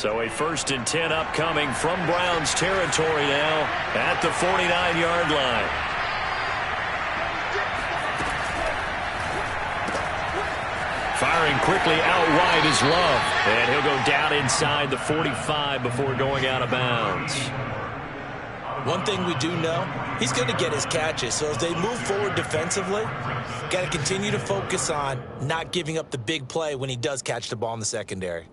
So a 1st and 10 upcoming from Browns territory now at the 49-yard line. Firing quickly out wide is Love. And he'll go down inside the 45 before going out of bounds. One thing we do know, he's going to get his catches. So as they move forward defensively, got to continue to focus on not giving up the big play when he does catch the ball in the secondary.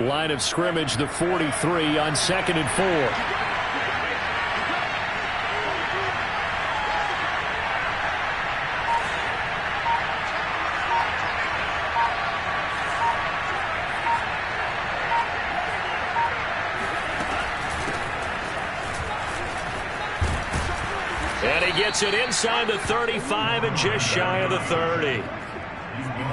Line of scrimmage, the 43 on 2nd and 4. And he gets it inside the 35 and just shy of the 30.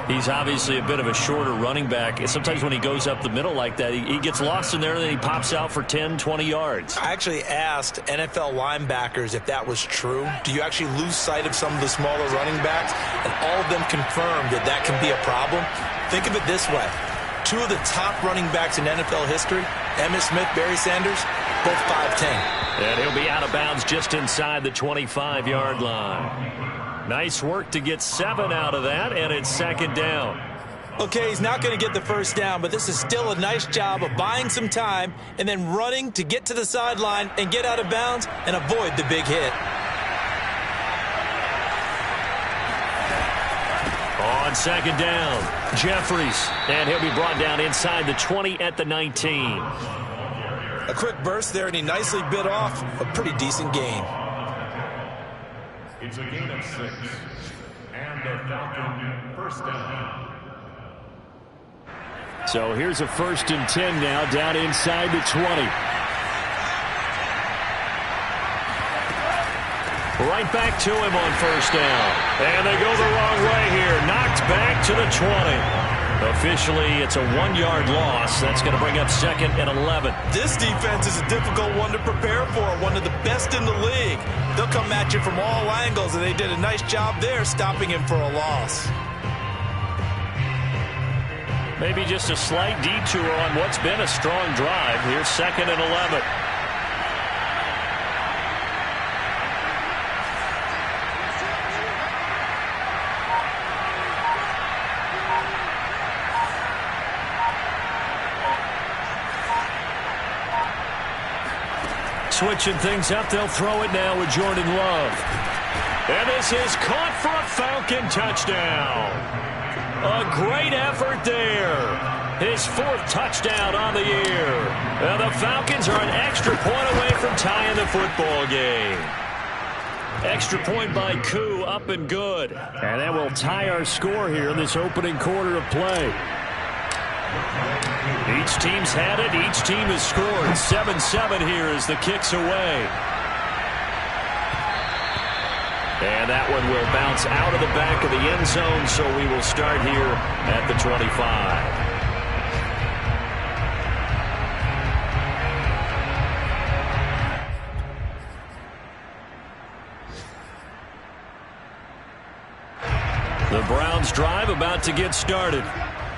He's obviously a bit of a shorter running back. Sometimes when he goes up the middle like that, he gets lost in there and then he pops out for 10, 20 yards. I actually asked NFL linebackers if that was true. Do you actually lose sight of some of the smaller running backs? And all of them confirmed that that can be a problem. Think of it this way. 2 of the top running backs in NFL history, Emmitt Smith, Barry Sanders, both 5'10". And he'll be out of bounds just inside the 25-yard line. Nice work to get 7 out of that, and it's 2nd down. Okay, he's not going to get the 1st down, but this is still a nice job of buying some time and then running to get to the sideline and get out of bounds and avoid the big hit. On 2nd down, Jeffries, and he'll be brought down inside the 20 at the 19. A quick burst there, and he nicely bit off a pretty decent gain. It's a gain of 6, and the Falcon 1st down. So here's a 1st and 10 now, down inside the 20. Right back to him on 1st down. And they go the wrong way here. Knocked back to the 20. Officially, it's a 1-yard loss. That's going to bring up 2nd and 11. This defense is a difficult one to prepare for, one of the best in the league. They'll come at you from all angles, and they did a nice job there stopping him for a loss. Maybe just a slight detour on what's been a strong drive. Here's 2nd and 11. Switching things up, they'll throw it now with Jordan Love. And this is caught for a Falcon touchdown. A great effort there. His 4th touchdown on the year. And the Falcons are an extra point away from tying the football game. Extra point by Koo, up and good. And that will tie our score here in this opening quarter of play. Each team's had it. Each team has scored. 7-7 here as the kick's away. And that one will bounce out of the back of the end zone, so we will start here at the 25. The Browns drive about to get started.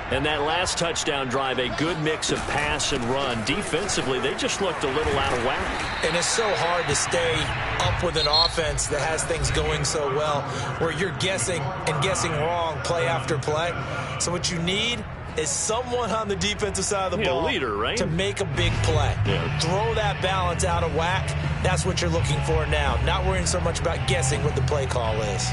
And that last touchdown drive, a good mix of pass and run. Defensively, they just looked a little out of whack. And it's so hard to stay up with an offense that has things going so well, where you're guessing and guessing wrong play after play. So what you need is someone on the defensive side of the ball, a leader, right? to make a big play. Yeah. Throw that balance out of whack. That's what you're looking for now. Not worrying so much about guessing what the play call is.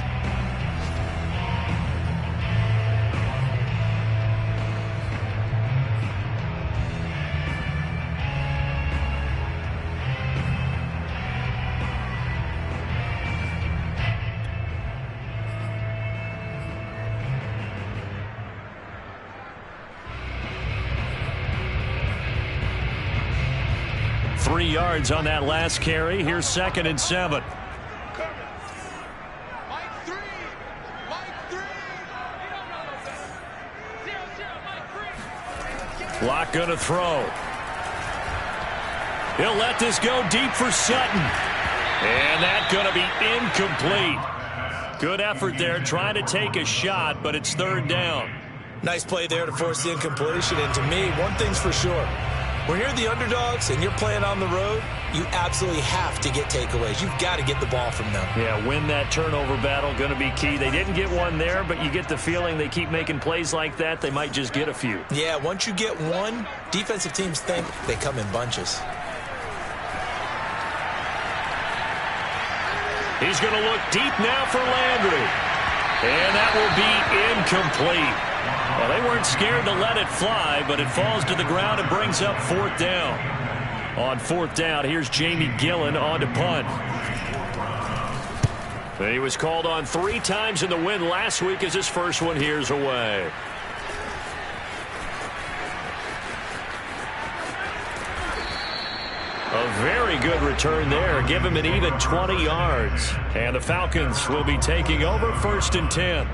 Three yards on that last carry. Here's 2nd and 7. Lock going to throw. He'll let this go deep for Sutton. And that's going to be incomplete. Good effort there trying to take a shot, but it's third down. Nice play there to force the incompletion. And to me, one thing's for sure. When you're the underdogs and you're playing on the road, you absolutely have to get takeaways. You've got to get the ball from them. Yeah, win that turnover battle, going to be key. They didn't get one there, but you get the feeling they keep making plays like that, they might just get a few. Yeah, once you get one, defensive teams think they come in bunches. He's going to look deep now for Landry. And that will be incomplete. Well, they weren't scared to let it fly, but it falls to the ground and brings up fourth down. On fourth down, here's Jamie Gillen on to punt. He was called on 3 times in the win last week as his first one here's away. A very good return there. Give him an even 20 yards. And the Falcons will be taking over 1st and 10.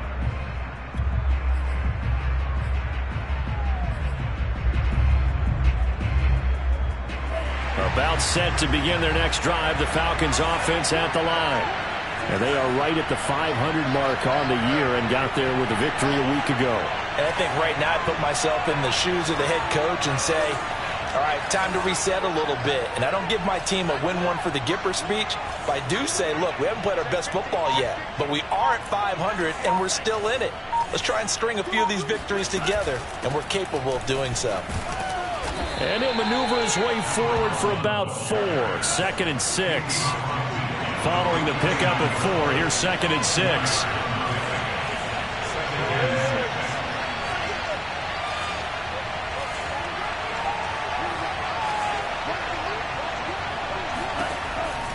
About set to begin their next drive. The Falcons offense at the line. And they are right at the 500 mark on the year and got there with a victory a week ago. And I think right now I put myself in the shoes of the head coach and say, all right, time to reset a little bit. And I don't give my team a win one for the Gipper speech, but I do say, look, we haven't played our best football yet, but we are at 500 and we're still in it. Let's try and string a few of these victories together, and we're capable of doing so. And he'll maneuver his way forward for about 4. 2nd and 6. Following the pickup of 4, here's 2nd and 6.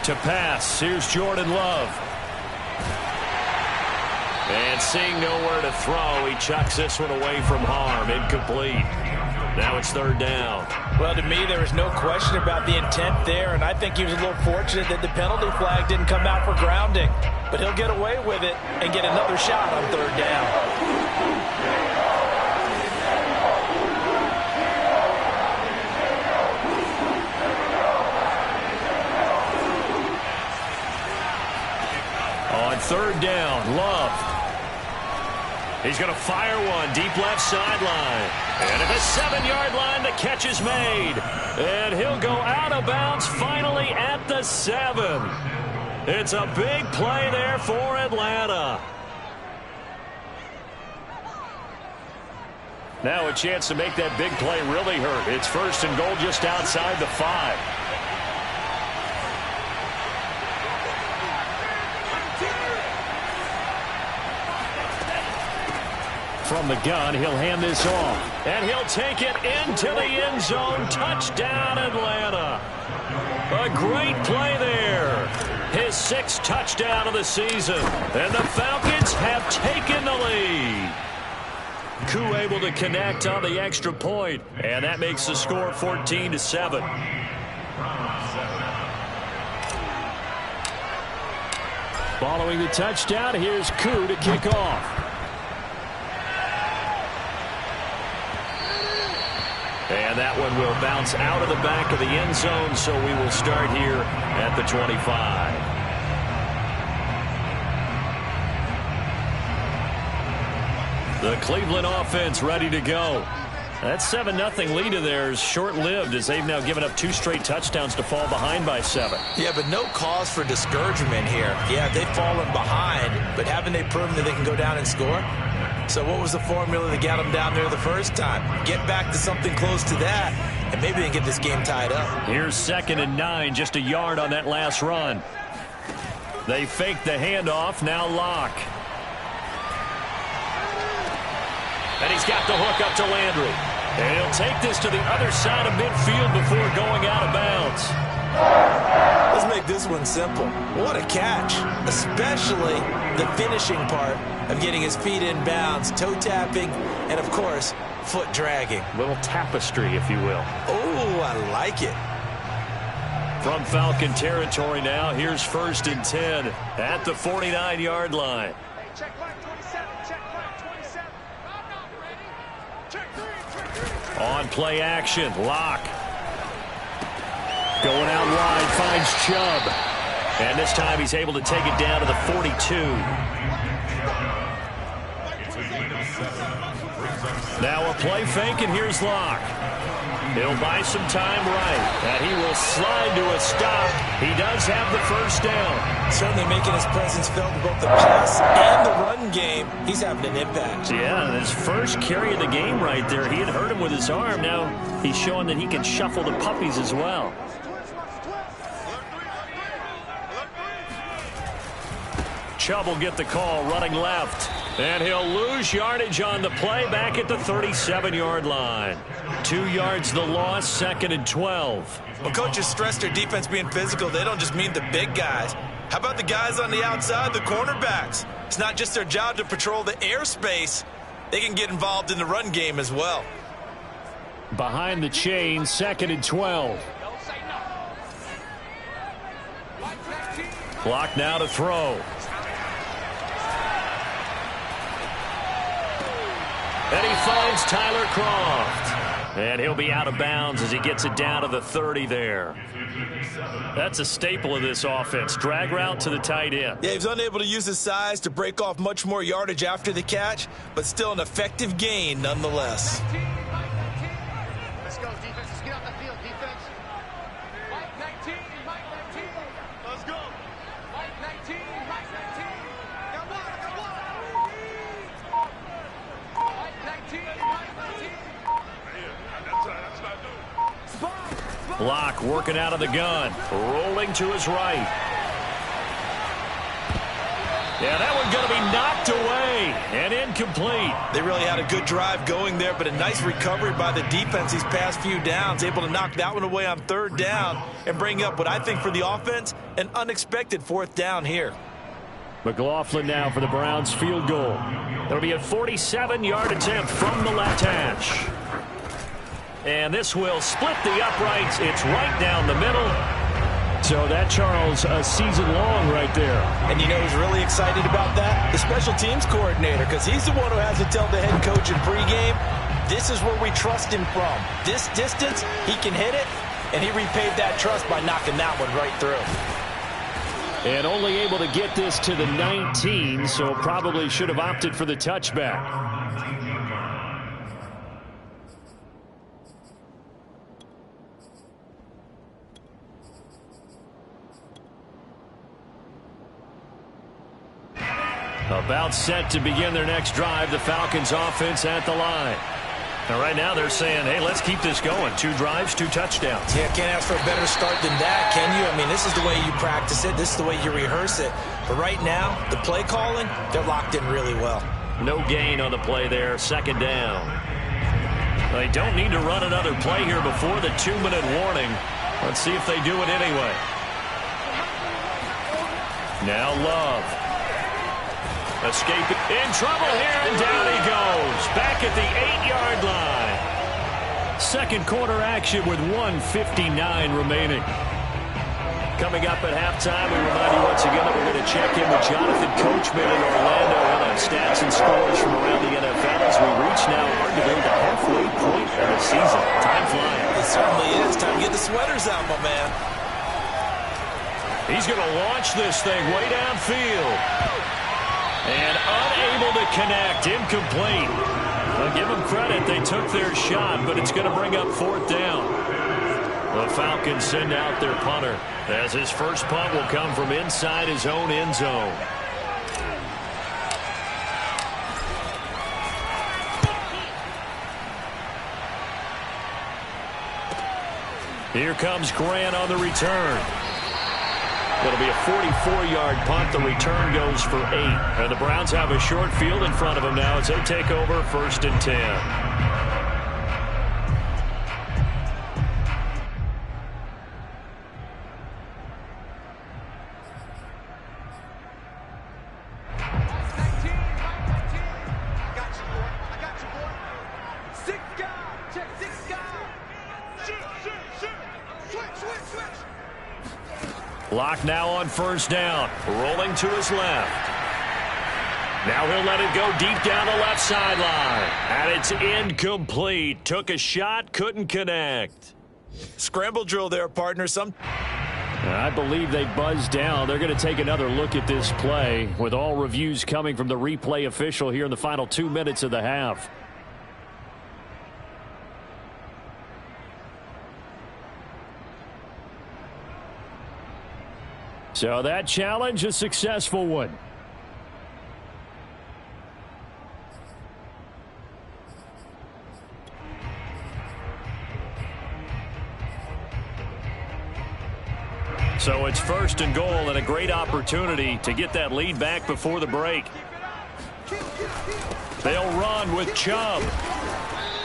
To pass, here's Jordan Love. And seeing nowhere to throw, he chucks this one away from harm. Incomplete. Now it's third down. Well, to me, there was no question about the intent there, and I think he was a little fortunate that the penalty flag didn't come out for grounding. But he'll get away with it and get another shot on third down. On third down, Love. He's going to fire one deep left sideline. And at the 7-yard line, the catch is made. And he'll go out of bounds finally at the 7. It's a big play there for Atlanta. Now a chance to make that big play really hurt. It's 1st and goal just outside the 5. From the gun, he'll hand this off. And he'll take it into the end zone. Touchdown, Atlanta. A great play there. His 6th touchdown of the season. And the Falcons have taken the lead. Koo able to connect on the extra point. And that makes the score 14-7. Following the touchdown, here's Koo to kick off. And that one will bounce out of the back of the end zone, so we will start here at the 25. The Cleveland offense ready to go. That 7-0 lead of theirs short-lived as they've now given up 2 straight touchdowns to fall behind by 7. Yeah, but no cause for discouragement here. Yeah, they've fallen behind, but haven't they proven that they can go down and score? So what was the formula that got them down there the first time? Get back to something close to that, and maybe they can get this game tied up. Here's 2nd and 9, just a yard on that last run. They fake the handoff, now Locke. And he's got the hook up to Landry. And he'll take this to the other side of midfield before going out of bounds. Let's make this one simple. What a catch, especially the finishing part of getting his feet in bounds, toe tapping, and of course, foot dragging. Little tapestry, if you will. Oh, I like it. From Falcon territory now, here's 1st and 10 at the 49-yard line. On play action, Locke. Going out wide, finds Chubb. And this time he's able to take it down to the 42. Now a play fake, and here's Locke. He'll buy some time right. And he will slide to a stop. He does have the first down. Certainly making his presence felt in both the pass and the run game. He's having an impact. Yeah, his first carry of the game right there. He had hurt him with his arm. Now he's showing that he can shuffle the puppies as well. Chubb will get the call, running left. And he'll lose yardage on the play back at the 37-yard line. 2 yards the loss, 2nd and 12. Well, coaches stress their defense being physical. They don't just mean the big guys. How about the guys on the outside, the cornerbacks? It's not just their job to patrol the airspace. They can get involved in the run game as well. Behind the chain, 2nd and 12. Clock now to throw. And he finds Tyler Croft. And he'll be out of bounds as he gets it down to the 30 there. That's a staple of this offense. Drag route to the tight end. Yeah, he's unable to use his size to break off much more yardage after the catch, but still an effective gain nonetheless. Let's go, defense. Let's get off the field, defense. Mike 19, Mike 19. Let's go. Mike 19, Mike 19. Got one, got one. Mike 19, Mike 19. Locke working out of the gun. Rolling to his right. Yeah, that one's going to be knocked away and incomplete. They really had a good drive going there, but a nice recovery by the defense these past few downs, able to knock that one away on 3rd down and bring up what I think for the offense, an unexpected 4th down here. McLaughlin now for the Browns field goal. It'll be a 47-yard attempt from the left hash. And this will split the uprights. It's right down the middle. So that, Charles, a season long right there. And you know who's really excited about that? The special teams coordinator, because he's the one who has to tell the head coach in pregame, this is where we trust him from. This distance, he can hit it, and he repaid that trust by knocking that one right through. And only able to get this to the 19, so probably should have opted for the touchback. About set to begin their next drive, the Falcons offense at the line. Now right now they're saying, hey, let's keep this going. 2 drives, 2 touchdowns. Yeah, can't ask for a better start than that, can you? I mean, this is the way you practice it. This is the way you rehearse it. But right now, the play calling, they're locked in really well. No gain on the play there, 2nd down. They don't need to run another play here before the 2-minute warning. Let's see if they do it anyway. Now Love. Escape in trouble here, and down he goes. Back at the 8-yard line. 2nd quarter action with 1:59 remaining. Coming up at halftime, we remind you once again that we're going to check in with Jonathan Coachman in Orlando. He'll have stats and scores from around the NFL as we reach now arguably the halfway point of the season. Time flying. It certainly is. Time to get the sweaters out, my man. He's going to launch this thing way downfield. And unable to connect, incomplete. I'll give them credit, they took their shot, but it's going to bring up 4th down. The Falcons send out their punter, as his first punt will come from inside his own end zone. Here comes Grant on the return. It'll be a 44-yard punt. The return goes for 8. And the Browns have a short field in front of them now as they take over 1st and 10. Locke now on 1st down, rolling to his left. Now he'll let it go deep down the left sideline. And it's incomplete. Took a shot, couldn't connect. Scramble drill there, partner. I believe they buzzed down. They're going to take another look at this play with all reviews coming from the replay official here in the final 2 minutes of the half. So that challenge, a successful one. So it's 1st and goal and a great opportunity to get that lead back before the break. They'll run with Chubb.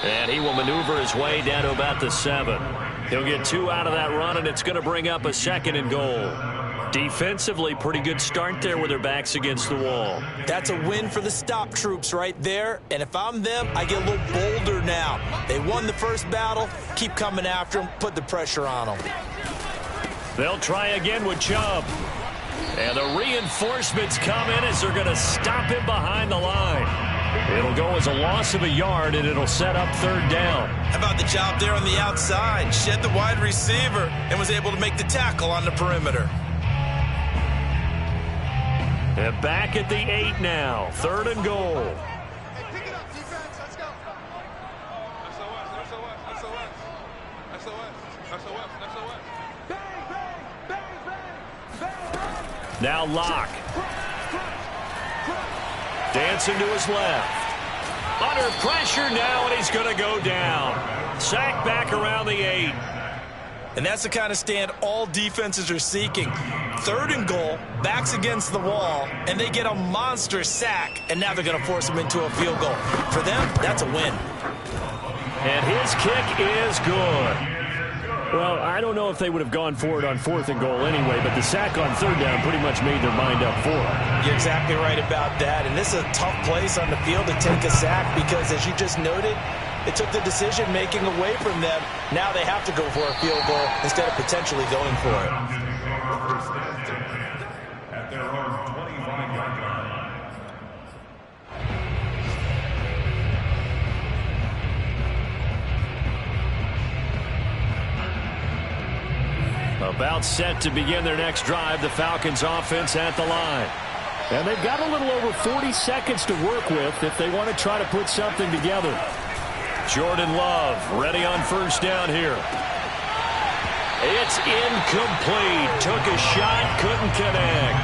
And he will maneuver his way down to about the 7. He'll get 2 out of that run, and it's going to bring up a 2nd and goal. Defensively, pretty good start there with their backs against the wall. That's a win for the stop troops right there. And if I'm them, I get a little bolder now. They won the first battle. Keep coming after them. Put the pressure on them. They'll try again with Chubb. And the reinforcements come in as they're going to stop him behind the line. It'll go as a loss of a yard, and it'll set up 3rd down. How about the job there on the outside? Shed the wide receiver and was able to make the tackle on the perimeter. And back at the 8 now. 3rd and goal. Hey, pick it up, defense. Let's go. SOS. Bang, bang, bang, bang, bang, bang. Now Locke. Dancing to his left. Under pressure now, and he's going to go down. Sack back around the 8. And that's the kind of stand all defenses are seeking. 3rd and goal, backs against the wall, and they get a monster sack, and now they're going to force him into a field goal. For them, that's a win. And his kick is good. Well, I don't know if they would have gone for it on 4th and goal anyway, but the sack on 3rd down pretty much made their mind up for it. You're exactly right about that, and this is a tough place on the field to take a sack because, as you just noted, it took the decision-making away from them. Now they have to go for a field goal instead of potentially going for it. At their own 25-yard line. About set to begin their next drive, the Falcons offense at the line. And they've got a little over 40 seconds to work with if they want to try to put something together. Jordan Love ready on 1st down here. It's incomplete. Took a shot, couldn't connect.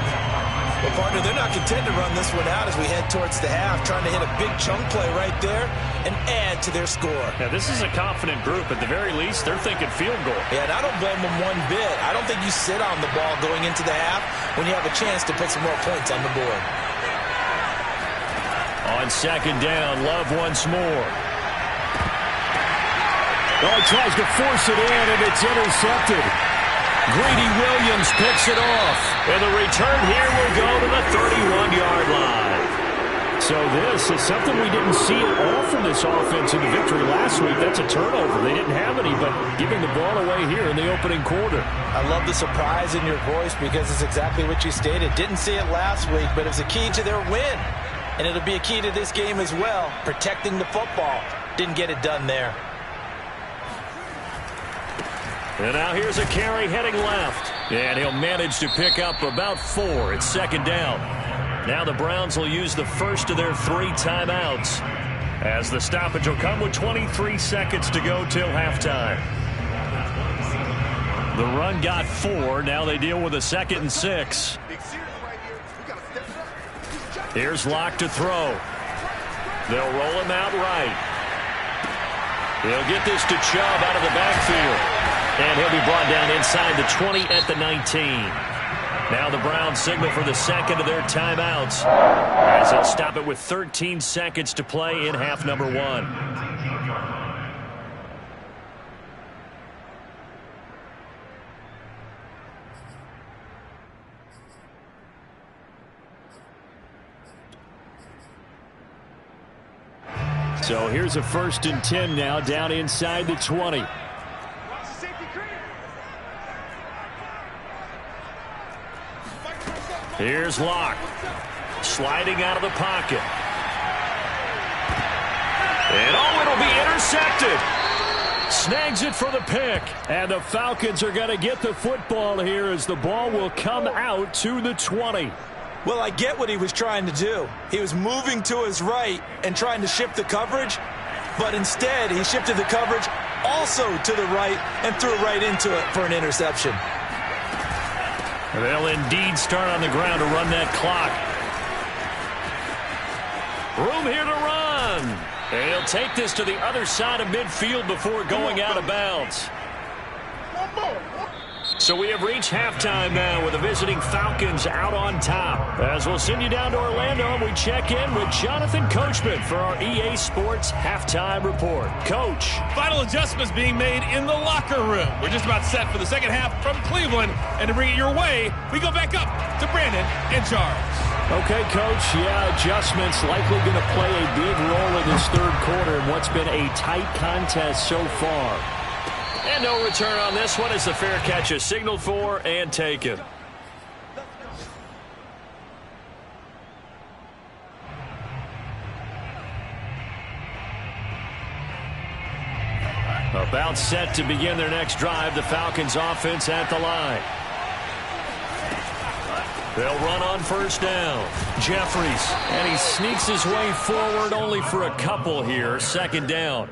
Well, partner, they're not content to run this one out as we head towards the half, trying to hit a big chunk play right there and add to their score. Now, this is a confident group. At the very least, they're thinking field goal. Yeah, and I don't blame them one bit. I don't think you sit on the ball going into the half when you have a chance to put some more points on the board. On 2nd down, Love once more. Oh, he tries to force it in, and it's intercepted. Greedy Williams picks it off. And the return here will go to the 31-yard line. So this is something we didn't see at all from this offense in the victory last week. That's a turnover. They didn't have any, but giving the ball away here in the opening quarter. I love the surprise in your voice because it's exactly what you stated. Didn't see it last week, but it was a key to their win. And it'll be a key to this game as well, protecting the football. Didn't get it done there. And now here's a carry heading left. And he'll manage to pick up about 4. It's 2nd down. Now the Browns will use the first of their 3 timeouts, as the stoppage will come with 23 seconds to go till halftime. The run got 4. Now they deal with a 2nd and 6. Here's Locke to throw. They'll roll him out right. He'll get this to Chubb out of the backfield. And he'll be brought down inside the 20 at the 19. Now the Browns signal for the 2nd of their timeouts, as they'll stop it with 13 seconds to play in half number 1. So here's a 1st and 10 now, down inside the 20. Here's Locke, sliding out of the pocket. And oh, it'll be intercepted. Snags it for the pick. And the Falcons are going to get the football here as the ball will come out to the 20. Well, I get what he was trying to do. He was moving to his right and trying to shift the coverage, but instead he shifted the coverage also to the right and threw right into it for an interception. They'll indeed start on the ground to run that clock. Room here to run. And he'll take this to the other side of midfield before going out of bounds. So we have reached halftime now with the visiting Falcons out on top. As we'll send you down to Orlando, and we check in with Jonathan Coachman for our EA Sports Halftime Report. Coach. Final adjustments being made in the locker room. We're just about set for the second half from Cleveland. And to bring it your way, we go back up to Brandon and Charles. Okay, Coach. Yeah, adjustments likely going to play a big role in this third quarter in what's been a tight contest so far. And no return on this one as the fair catch is signaled for and taken. About set to begin their next drive, the Falcons offense at the line. They'll run on first down. Jeffries, and he sneaks his way forward only for a couple here. Second down.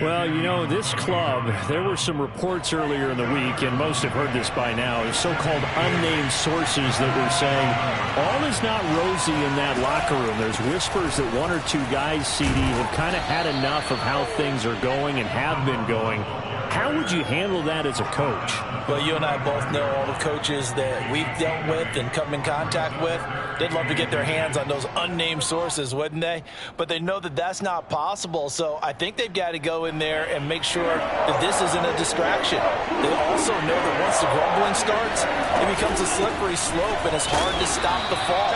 Well, you know, this club, there were some reports earlier in the week, and most have heard this by now, of so-called unnamed sources that were saying all is not rosy in that locker room. There's whispers that one or two guys, CD, have kind of had enough of how things are going and have been going. How would you handle that as a coach? Well, you and I both know all the coaches that we've dealt with and come in contact with. They'd love to get their hands on those unnamed sources, wouldn't they? But they know that that's not possible, so I think they've got to go in there and make sure that this isn't a distraction. They also know that once the grumbling starts, it becomes a slippery slope, and it's hard to stop the fall.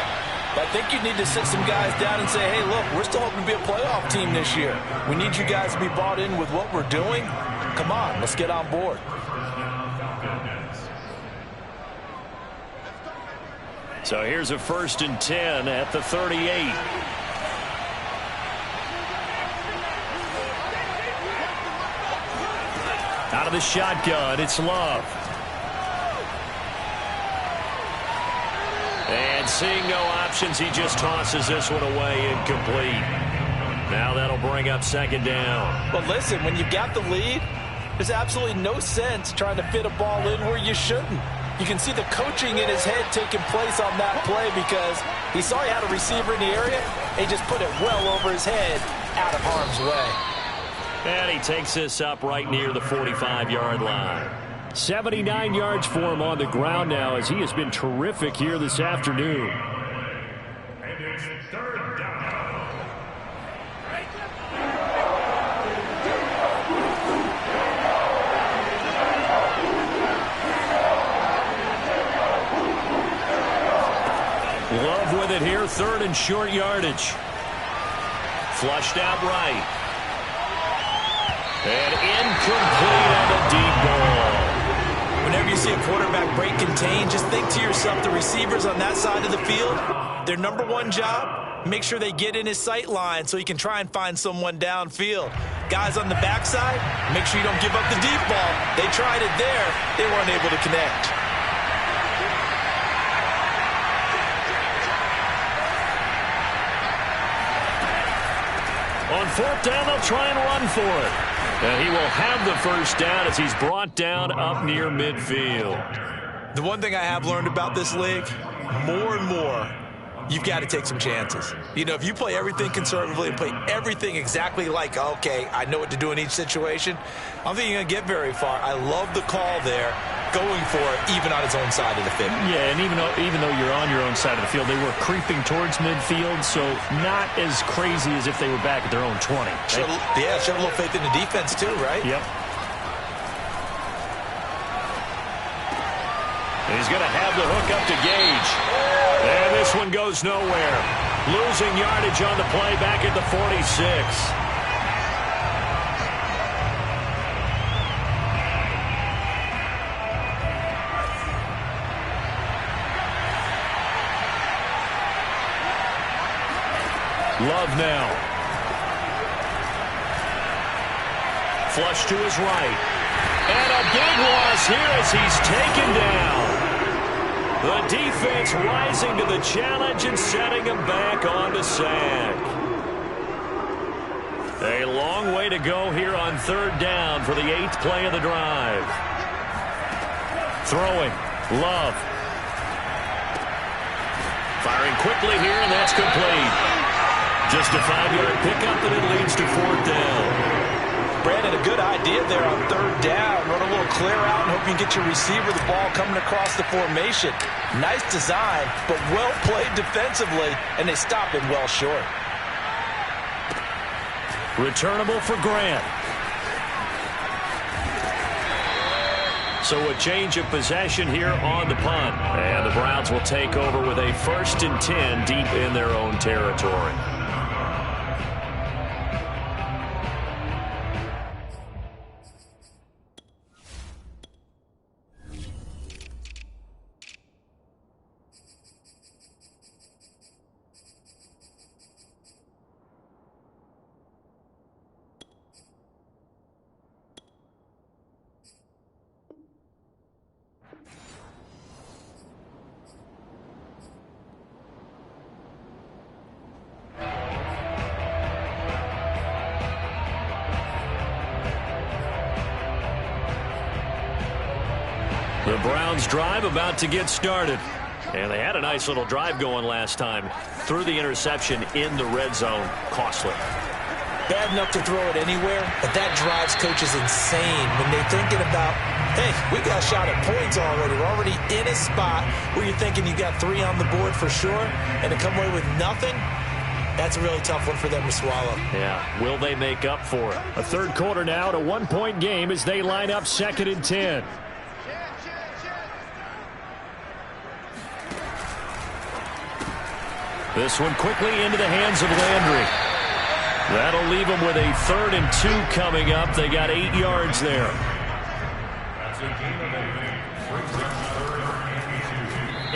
But I think you need to sit some guys down and say, hey, look, we're still hoping to be a playoff team this year. We need you guys to be bought in with what we're doing. Come on, let's get on board. So here's a 1st and 10 at the 38. Out of the shotgun, it's Love. And seeing no options, he just tosses this one away incomplete. Now that'll bring up second down. Well, listen, when you've got the lead, there's absolutely no sense trying to fit a ball in where you shouldn't. You can see the coaching in his head taking place on that play because he saw he had a receiver in the area, and he just put it well over his head out of harm's way. And he takes this up right near the 45-yard line. 79 yards for him on the ground now as he has been terrific here this afternoon. And it's third down. Love with it here, 3rd and short yardage. Flushed out right. And incomplete on the deep ball. Whenever you see a quarterback break contain, just think to yourself, the receivers on that side of the field, their number one job, make sure they get in his sight line so he can try and find someone downfield. Guys on the backside, make sure you don't give up the deep ball. They tried it there. They weren't able to connect. On 4th down, they'll try and run for it. And he will have the first down as he's brought down up near midfield. The one thing I have learned about this league, more and more, you've got to take some chances. You know, if you play everything conservatively and play everything exactly like, okay, I know what to do in each situation, I don't think you're going to get very far. I love the call there, going for it, even on his own side of the field. Yeah, and even though you're on your own side of the field, they were creeping towards midfield, so not as crazy as if they were back at their own 20. Show a little faith in the defense too, right? Yep. And he's going to have the hook up to Gage. And this one goes nowhere. Losing yardage on the play back at the 46. Love now. Flush to his right. And a big loss here as he's taken down. The defense rising to the challenge and setting him back on the sack. A long way to go here on third down for the 8th play of the drive. Throwing. Love. Firing quickly here, and that's complete. Just a 5-yard pickup, and it leads to 4th down. Brandon, a good idea there on third down. Run a little clear out and hope you can get your receiver the ball coming across the formation. Nice design, but well played defensively, and they stop him well short. Returnable for Grant. So a change of possession here on the punt. And the Browns will take over with a 1st and 10 deep in their own territory. The Browns drive about to get started. And they had a nice little drive going last time. Threw the interception in the red zone. Costly. Bad enough to throw it anywhere, but that drives coaches insane when they're thinking about, hey, we got a shot at points already. We're already in a spot where you're thinking you got 3 on the board for sure, and to come away with nothing, that's a really tough one for them to swallow. Yeah, will they make up for it? A third quarter now, at a 1-point game as they line up 2nd and 10. This one quickly into the hands of Landry. That'll leave them with a 3rd and 2 coming up. They got 8 yards there.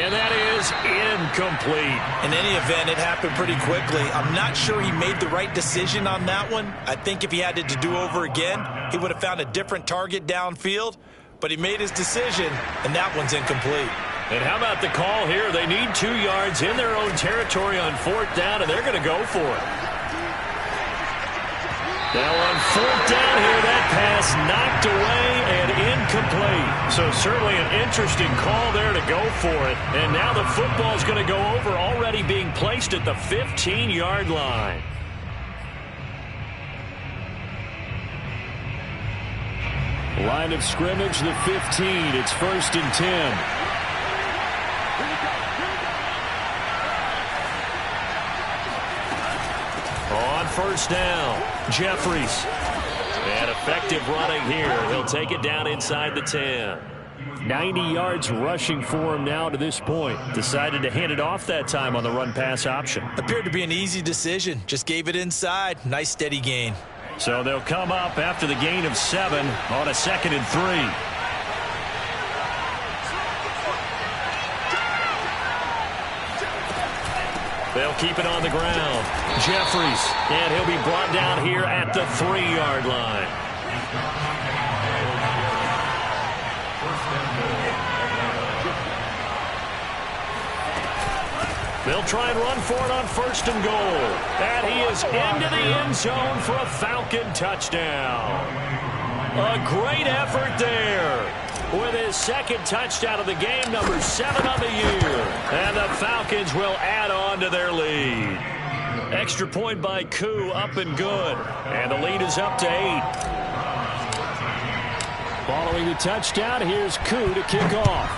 And that is incomplete. In any event, it happened pretty quickly. I'm not sure he made the right decision on that one. I think if he had it to do over again, he would have found a different target downfield. But he made his decision, and that one's incomplete. And how about the call here? They need 2 yards in their own territory on 4th down, and they're going to go for it. Now on 4th down here, that pass knocked away and incomplete. So certainly an interesting call there to go for it. And now the football's going to go over, already being placed at the 15-yard line. Line of scrimmage, the 15. It's 1st and 10. On 1st down, Jeffries. And effective running here. He'll take it down inside the 10. 90 yards rushing for him now to this point. Decided to hand it off that time on the run-pass option. Appeared to be an easy decision. Just gave it inside. Nice steady gain. So they'll come up after the gain of 7 on a 2nd and 3. They'll keep it on the ground. Jeffries, and he'll be brought down here at the 3-yard line. They'll try and run for it on 1st and goal. And he is into the end zone for a Falcon touchdown. A great effort there with his 2nd touchdown of the game, number 7 on the year. And the Falcons will add on to their lead. Extra point by Koo, up and good. And the lead is up to 8. Following the touchdown, here's Koo to kick off.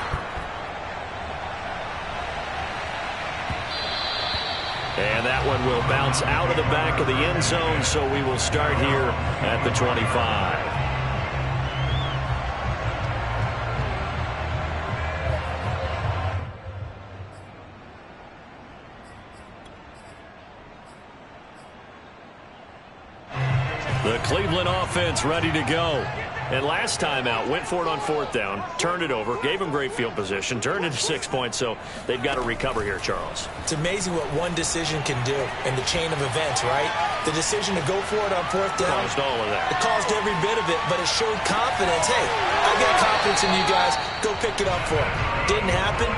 And that one will bounce out of the back of the end zone, so we will start here at the 25. The Cleveland offense ready to go. And last time out, went for it on 4th down, turned it over, gave him great field position, turned into 6 points, so they've got to recover here, Charles. It's amazing what one decision can do in the chain of events, right? The decision to go for it on 4th down. Caused all of that. It caused every bit of it, but it showed confidence. Hey, I got confidence in you guys. Go pick it up for them. Didn't happen.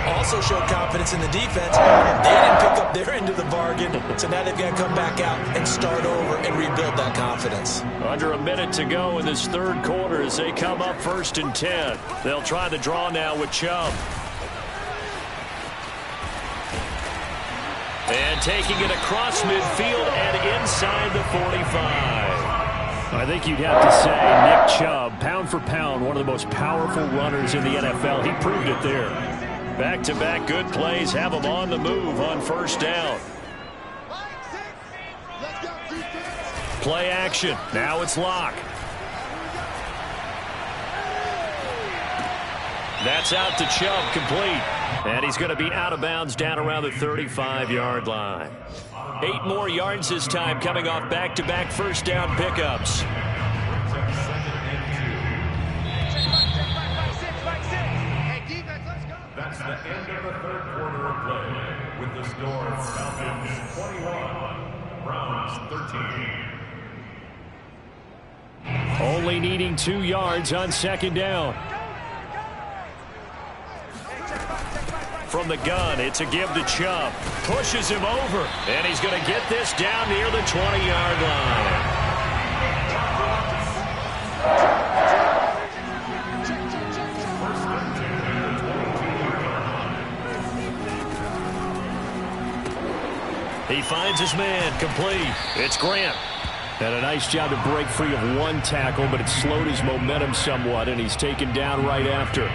Also showed confidence in the defense. They didn't pick up their end of the bargain, so now they've got to come back out and start over and rebuild that confidence. Under a minute to go in this 3rd quarter as they come up 1st and 10. They'll try the draw now with Chubb. And taking it across midfield and inside the 45. I think you'd have to say Nick Chubb, pound for pound, one of the most powerful runners in the NFL. He proved it there. Back-to-back good plays have him on the move on 1st down. Play action. Now it's Locke. That's out to Chubb, complete. And he's going to be out of bounds down around the 35-yard line. 8 more yards this time coming off back-to-back 1st down pickups. That's the end of the 3rd quarter of play, with the score Falcons 21, Browns 13. Only needing 2 yards on 2nd down. From the gun, it's a give to Chubb. Pushes him over, and he's going to get this down near the 20-yard line. He finds his man, complete. It's Grant. And a nice job to break free of 1 tackle, but it slowed his momentum somewhat, and he's taken down right after.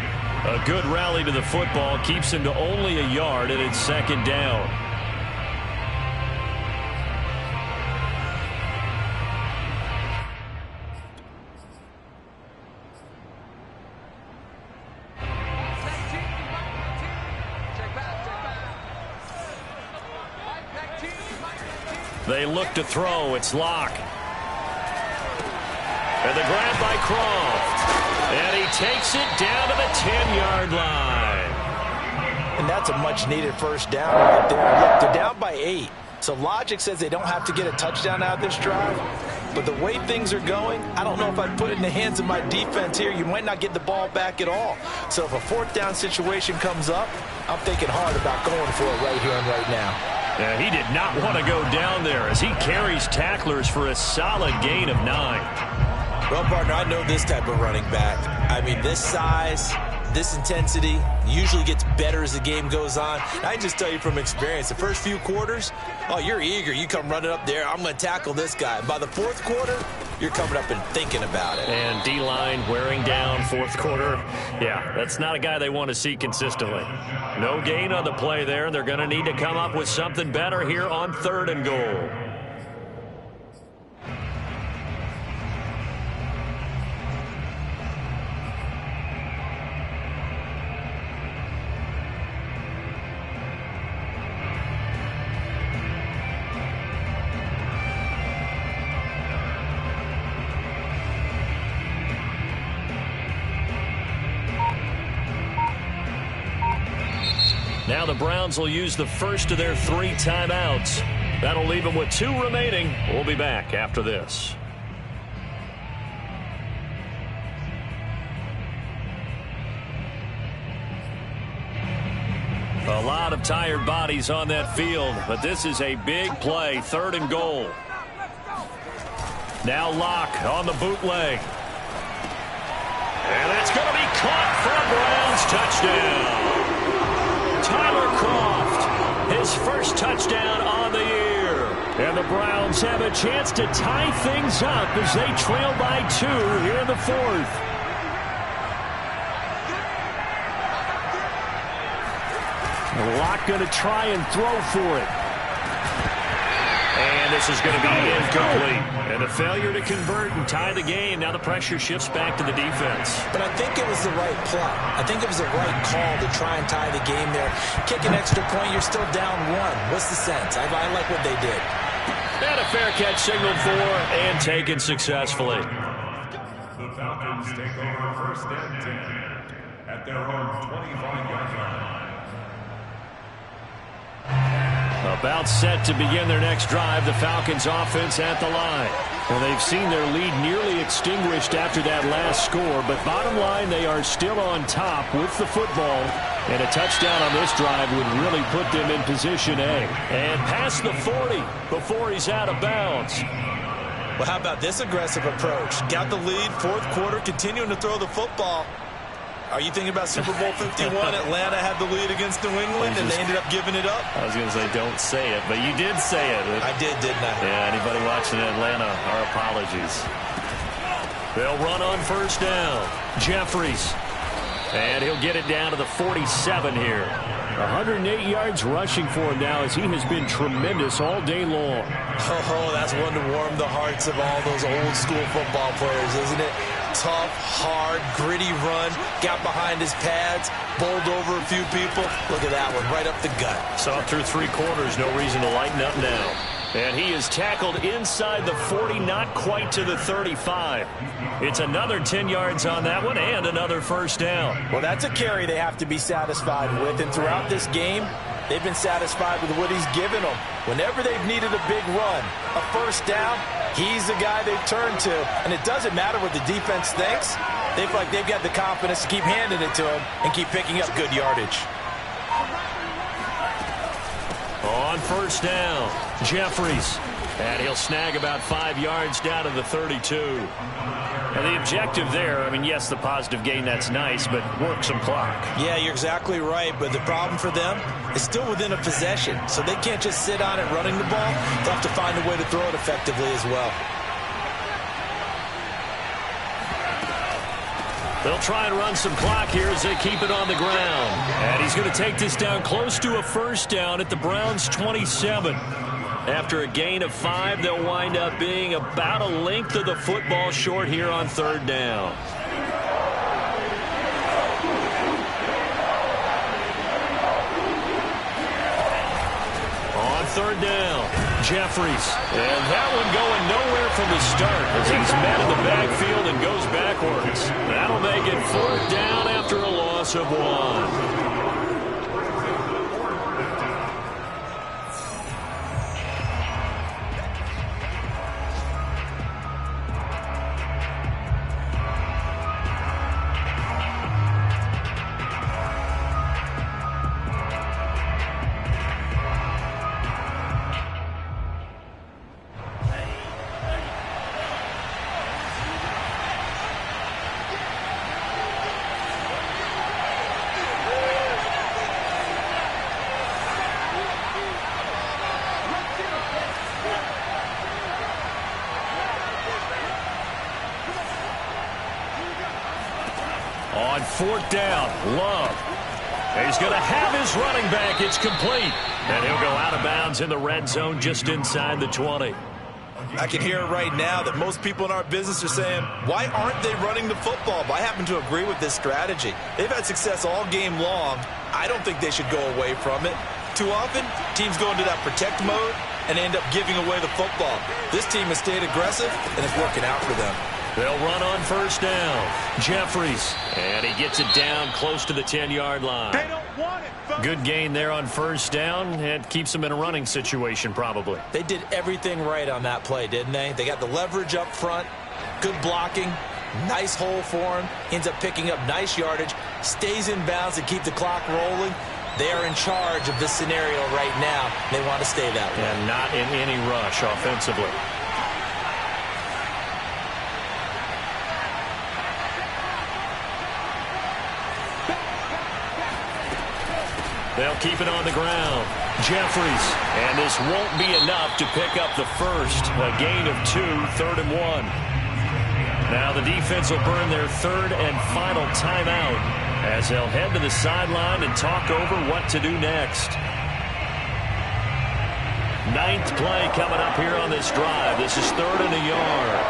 A good rally to the football keeps him to only a yard, and it's 2nd down. They look to throw. It's Locke. And the grab by Croft. And he takes it down to the 10-yard line. And that's a much-needed 1st down right there. Look, they're down by 8. So logic says they don't have to get a touchdown out of this drive. But the way things are going, I don't know if I'd put it in the hands of my defense here. You might not get the ball back at all. So if a 4th down situation comes up, I'm thinking hard about going for it right here and right now. Yeah, he did not want to go down there as he carries tacklers for a solid gain of 9. Well, partner, I know this type of running back. I mean, this size, this intensity usually gets better as the game goes on. I can just tell you from experience, the first few quarters, oh, you're eager. You come running up there, I'm going to tackle this guy. By the 4th quarter, you're coming up and thinking about it. And D-line wearing down 4th quarter. Yeah, that's not a guy they want to see consistently. No gain on the play there, and they're going to need to come up with something better here on 3rd and goal. Now the Browns will use the first of their 3 timeouts. That'll leave them with 2 remaining. We'll be back after this. A lot of tired bodies on that field, but this is a big play, 3rd and goal. Now Locke on the bootleg. And that's going to be caught for a Browns touchdown. Tyler Croft, his first touchdown on the year. And the Browns have a chance to tie things up as they trail by 2 here in the 4th. Locke going to try and throw for it. And this is going to be incomplete. And a failure to convert and tie the game. Now the pressure shifts back to the defense. But I think it was the right play. I think it was the right call to try and tie the game there. Kick an extra point, you're still down 1. What's the sense? I like what they did. And a fair catch signaled for and taken successfully. The Falcons Falcons take over first and 10 at their own 25-yard line. About set to begin their next drive, the Falcons offense at the line. Well, they've seen their lead nearly extinguished after that last score, but bottom line, they are still on top with the football, and a touchdown on this drive would really put them in position A. And past the 40 before he's out of bounds. Well, how about this aggressive approach? Got the lead, fourth quarter, continuing to throw the football. Are you thinking about Super Bowl 51? Atlanta had the lead against New England, and they ended up giving it up? I was going to say, don't say it, but you did say it. I did, didn't I? Yeah, anybody watching Atlanta, our apologies. They'll run on first down. Jeffries. And he'll get it down to the 47 here. 108 yards rushing for him now as he has been tremendous all day long. Oh, that's one to warm the hearts of all those old school football players, isn't it? Tough, hard, gritty run. Got behind his pads, bowled over a few people. Look at that one, right up the gut. Saw through three quarters, no reason to lighten up now. And he is tackled inside the 40, not quite to the 35. It's another 10 yards on that one and another first down. Well, that's a carry they have to be satisfied with. And throughout this game, they've been satisfied with what he's given them. Whenever they've needed a big run, a first down, he's the guy they've turned to. And it doesn't matter what the defense thinks. They feel like they've got the confidence to keep handing it to him and keep picking up good yardage. On first down, Jeffries. And he'll snag about 5 yards down to the 32. And the objective there, I mean, yes, the positive gain, that's nice, but work some clock. Yeah, you're exactly right, but the problem for them is still within a possession, so they can't just sit on it running the ball. They'll have to find a way to throw it effectively as well. They'll try and run some clock here as they keep it on the ground. And he's going to take this down close to a first down at the Browns' 27. After a gain of 5, they'll wind up being about a length of the football short here on third down. On third down, Jeffries. And that one going nowhere from the start as he's met in the backfield and goes backwards. That'll make it fourth down after a loss of 1. On fourth down, Love. He's going to have his running back. It's complete. And he'll go out of bounds in the red zone just inside the 20. I can hear it right now that most people in our business are saying, why aren't they running the football? But I happen to agree with this strategy. They've had success all game long. I don't think they should go away from it. Too often, teams go into that protect mode and end up giving away the football. This team has stayed aggressive, and it's working out for them. They'll run on first down. Jeffries. And he gets it down close to the 10-yard line. They don't want it, folks. Good gain there on first down. It keeps them in a running situation probably. They did everything right on that play, didn't they? They got the leverage up front, good blocking, nice hole for him, ends up picking up nice yardage, stays in bounds to keep the clock rolling. They are in charge of this scenario right now. They want to stay that way. And not in any rush offensively. They'll keep it on the ground. Jeffries. And this won't be enough to pick up the first. A gain of 2, 3rd and 1. Now the defense will burn their third and final timeout as they'll head to the sideline and talk over what to do next. 9th play coming up here on this drive. This is 3rd and a yard.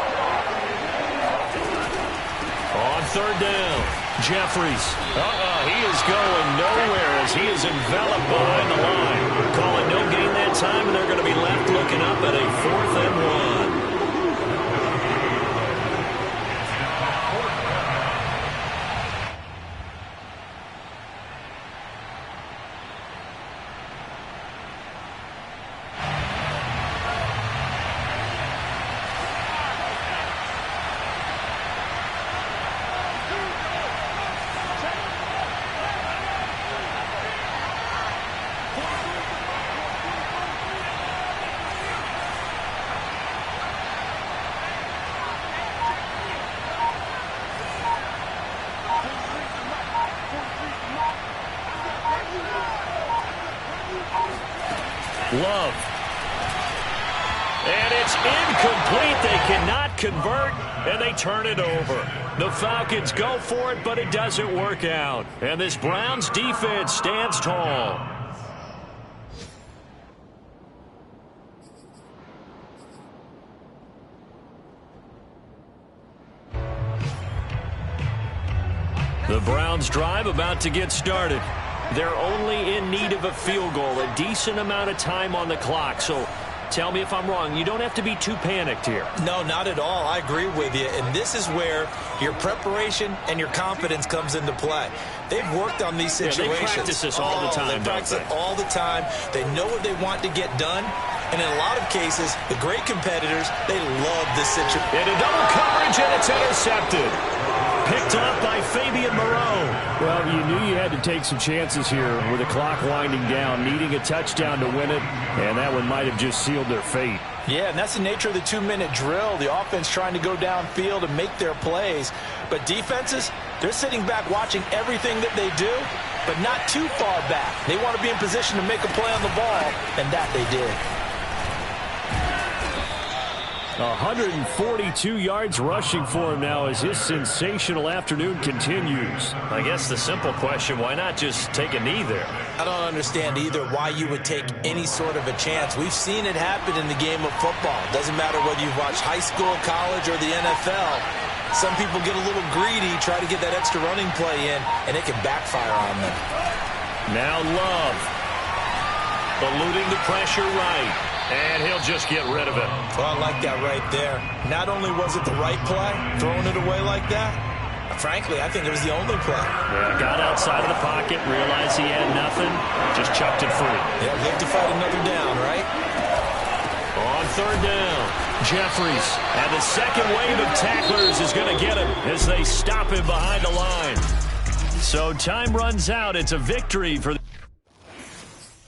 On third down, Jeffries. He is going nowhere as he is enveloped behind the line. Call it no gain that time, and they're going to be left looking up at a 4th and 1. Love. And it's incomplete. They cannot convert, and they turn it over. The Falcons go for it, but it doesn't work out. And this Browns defense stands tall. The Browns drive about to get started. They're only in need of a field goal, a decent amount of time on the clock. So tell me if I'm wrong. You don't have to be too panicked here. No, not at all. I agree with you. And this is where your preparation and your confidence comes into play. They've worked on these situations. They practice this all the time, They practice it all the time. They know what they want to get done. And in a lot of cases, the great competitors, they love this situation. And a double coverage, and it's intercepted. Picked up by Fabian Moreau. Well, you knew you had to take some chances here with the clock winding down, needing a touchdown to win it, and that one might have just sealed their fate. Yeah, and that's the nature of the 2-minute drill. The offense trying to go downfield and make their plays. But defenses, they're sitting back watching everything that they do, but not too far back. They want to be in position to make a play on the ball, and that they did. 142 yards rushing for him now as his sensational afternoon continues. I guess the simple question, why not just take a knee there? I don't understand either why you would take any sort of a chance. We've seen it happen in the game of football. Doesn't matter whether you've watched high school, college, or the NFL. Some people get a little greedy, try to get that extra running play in, and it can backfire on them. Now Love. Eluding the pressure right. And he'll just get rid of it. Well, I like that right there. Not only was it the right play, throwing it away like that, frankly, I think it was the only play. Yeah, got outside of the pocket, realized he had nothing, just chucked it free. Yeah, live to fight another down, right? On third down, Jeffries. And the second wave of tacklers is going to get him as they stop him behind the line. So time runs out. It's a victory for the